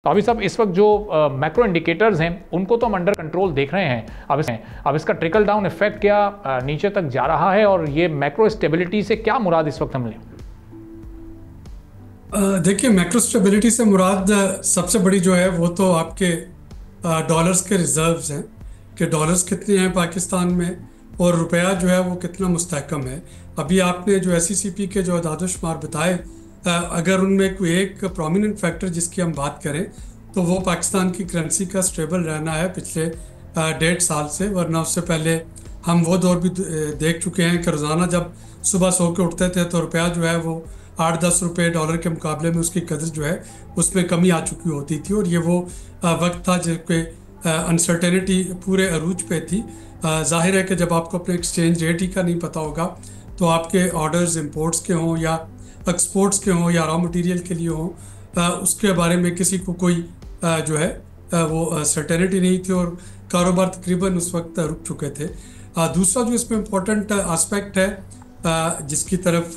तो अभी सब इस वक्त जो मैक्रो इंडिकेटर्स हैं उनको तो हम अंडर कंट्रोल देख रहे हैं। अब इसका ट्रिकल डाउन इफेक्ट क्या नीचे तक जा रहा है और ये मैक्रो स्टेबिलिटी से क्या मुराद इस वक्त हम लें? देखिए, मैक्रो स्टेबिलिटी से मुराद सबसे बड़ी जो है वो तो आपके डॉलर्स के रिजर्व्स हैं कि डॉलर्स कितने हैं पाकिस्तान में और रुपया जो है वो कितना मुस्तहकम है। अभी आपने जो SECP के जो अदाद-ओ-शुमार बताए, अगर उनमें कोई एक प्रोमिनेंट फैक्टर जिसकी हम बात करें तो वो पाकिस्तान की करेंसी का स्टेबल रहना है पिछले 1.5 साल से। वरना उससे पहले हम वो दौर भी देख चुके हैं कि रोज़ाना जब सुबह सो के उठते थे तो रुपया जो है वो 8-10 रुपये डॉलर के मुकाबले में उसकी कदर जो है उसमें कमी आ चुकी होती थी। और ये वो वक्त था जिसपे अनसर्टेनिटी पूरे अरूज पे थी। जाहिर है कि जब आपको अपने एक्सचेंज रेट ही का नहीं पता होगा तो आपके ऑर्डर्स इंपोर्ट्स के हों या एक्सपोर्ट्स के हों या रॉ मटेरियल के लिए हों, उसके बारे में किसी को कोई जो है वो सर्टेनिटी नहीं थी और कारोबार तकरीबन उस वक्त रुक चुके थे। दूसरा जो इसमें इम्पोर्टेंट एस्पेक्ट है जिसकी तरफ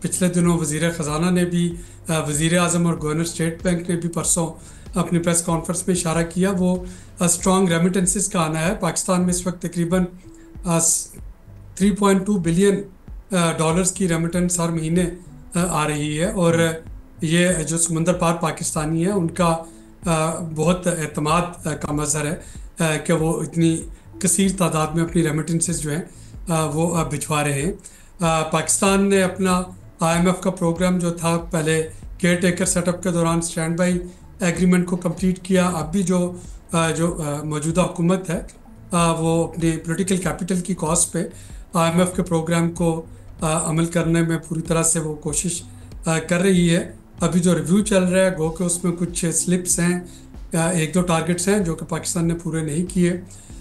पिछले दिनों वज़ीर ख़जाना ने भी, वज़ीर आज़म और गवर्नर स्टेट बैंक ने भी परसों अपनी प्रेस कॉन्फ्रेंस में इशारा किया, वो स्ट्रॉन्ग रेमिटेंसेस का आना है। पाकिस्तान में इस वक्त तकरीबन 3.2 बिलियन डॉलर्स की रेमिटेंस हर महीने आ रही है और ये जो समंदर पार पाकिस्तानी है उनका बहुत एतमाद का मज़हर है कि वो इतनी कसीर तादाद में अपनी रेमिटेंसेस जो हैं वो भिजवा रहे हैं। पाकिस्तान ने अपना IMF का प्रोग्राम जो था पहले केयर टेकर सेटअप के दौरान स्टैंड बाई एग्रीमेंट को कंप्लीट किया। अब भी जो मौजूदा हुकूमत है वो अपनी पॉलिटिकल कैपिटल की कॉस्ट पे IMF के प्रोग्राम को अमल करने में पूरी तरह से वो कोशिश कर रही है। अभी जो रिव्यू चल रहा है गो के उसमें कुछ स्लिप्स हैं, 1-2 टारगेट्स हैं जो कि पाकिस्तान ने पूरे नहीं किए।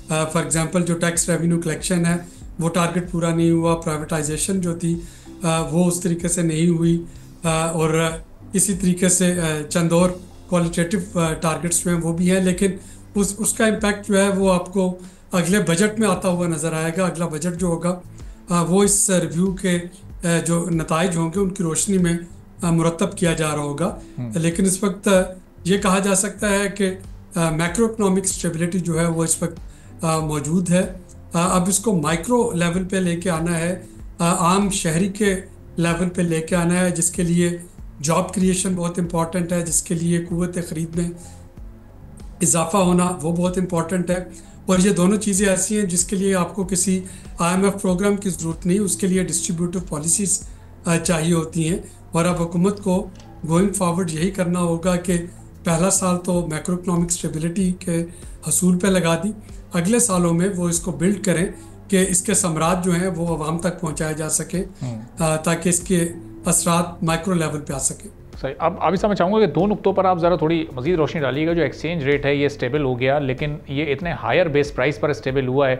फॉर एग्जांपल जो टैक्स रेवेन्यू कलेक्शन है वो टारगेट पूरा नहीं हुआ, प्राइवेटाइजेशन जो थी वो उस तरीके से नहीं हुई और इसी तरीके से चंद और क्वालिटेटिव टारगेट्स जो हैं वो भी हैं, लेकिन उसका इम्पैक्ट जो है वो आपको अगले बजट में आता हुआ नज़र आएगा। अगला बजट जो होगा वो इस रिव्यू के जो नताइज होंगे उनकी रोशनी में मुरतब किया जा रहा होगा। लेकिन इस वक्त ये कहा जा सकता है कि मैक्रो इकोनॉमिक स्टेबिलिटी जो है वो इस वक्त मौजूद है। अब इसको माइक्रो लेवल पे लेके आना है, आम शहरी के लेवल पे लेके आना है, जिसके लिए जॉब क्रिएशन बहुत इंपॉर्टेंट है, जिसके लिए क़ुव्वत ख़रीद में इजाफा होना वो बहुत इंपॉर्टेंट है। और ये दोनों चीज़ें ऐसी हैं जिसके लिए आपको किसी IMF प्रोग्राम की ज़रूरत नहीं, उसके लिए डिस्ट्रीब्यूटिव पॉलिसीज़ चाहिए होती हैं। और अब हुकूमत को गोइंग फॉरवर्ड यही करना होगा कि पहला साल तो मैक्रो इकोनॉमिक स्टेबिलिटी के हसूल पे लगा दी, अगले सालों में वो इसको बिल्ड करें कि इसके समरात जो हैं वो आवाम तक पहुँचाए जा सके ताकि इसके असरात माइक्रो लेवल पे आ सके। सही। अब अभी मैं चाहूँगा कि 2 नुक्तों पर आप ज़रा थोड़ी मज़ीद रोशनी डालिएगा। जो एक्सचेंज रेट है ये स्टेबल हो गया, लेकिन ये इतने हायर बेस प्राइस पर स्टेबल हुआ है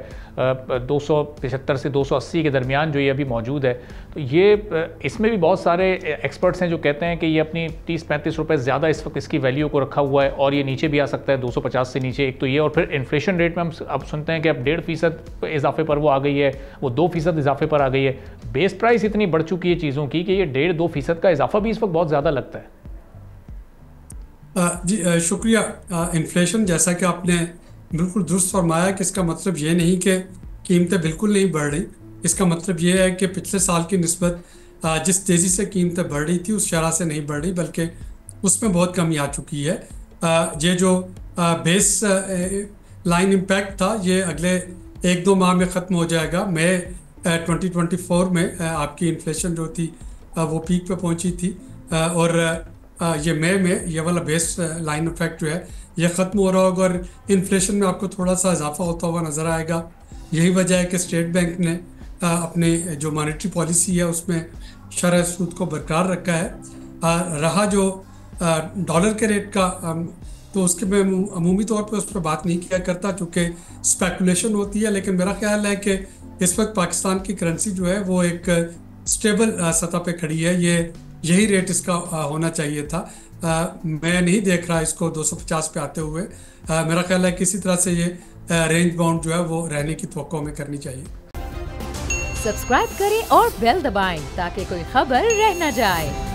275 से 280 के दरमियान जो ये अभी मौजूद है। तो ये इसमें भी बहुत सारे एक्सपर्ट्स हैं जो कहते हैं कि ये अपनी 30-35 रुपये ज़्यादा इस वक्त इसकी वैल्यू को रखा हुआ है और ये नीचे भी आ सकता है 250 से नीचे। एक तो ये, और फिर इन्फ्लेशन रेट में हम अब सुनते हैं कि अब 1.5% इजाफे पर वो आ गई है, वो 2% इजाफे पर आ गई है। बेस प्राइस इतनी बढ़ चुकी है चीज़ों की कि ये 1.5-2% का इजाफा भी इस वक्त बहुत ज़्यादा लगता है। जी शुक्रिया। इन्फ्लेशन जैसा कि आपने बिल्कुल दुरुस्त फरमाया कि इसका मतलब ये नहीं कि कीमतें बिल्कुल नहीं बढ़ रही। इसका मतलब ये है कि पिछले साल की निस्बत जिस तेज़ी से कीमतें बढ़ रही थी उस शरह से नहीं बढ़ रही, बल्कि उसमें बहुत कमी आ चुकी है। ये जो बेस लाइन इम्पैक्ट था ये अगले 1-2 माह में ख़त्म हो जाएगा। मई 2024 में आपकी इन्फ्लेशन जो थी वो पीक पे पहुंची थी और ये मई में ये वाला बेस लाइन इफेक्ट जो है ये ख़त्म हो रहा होगा और इन्फ्लेशन में आपको थोड़ा सा इजाफा होता हुआ नज़र आएगा। यही वजह है कि स्टेट बैंक ने अपने जो मॉनेटरी पॉलिसी है उसमें शरह सूद को बरकरार रखा है। रहा जो डॉलर के रेट का तो उसके मैं अमूमी तौर पर उस पर बात नहीं किया करता क्योंकि स्पेकुलेशन होती है, लेकिन मेरा ख्याल है कि इस वक्त पाकिस्तान की करेंसी जो है वो एक स्टेबल सतह पे खड़ी है। यही रेट इसका होना चाहिए था। मैं नहीं देख रहा इसको 250 पे आते हुए। मेरा ख्याल है कि इसी तरह से ये रेंज बाउंड जो है वो रहने की तवक्को में करनी चाहिए। सब्सक्राइब करें और बेल दबाएं ताकि कोई खबर रह न जाए।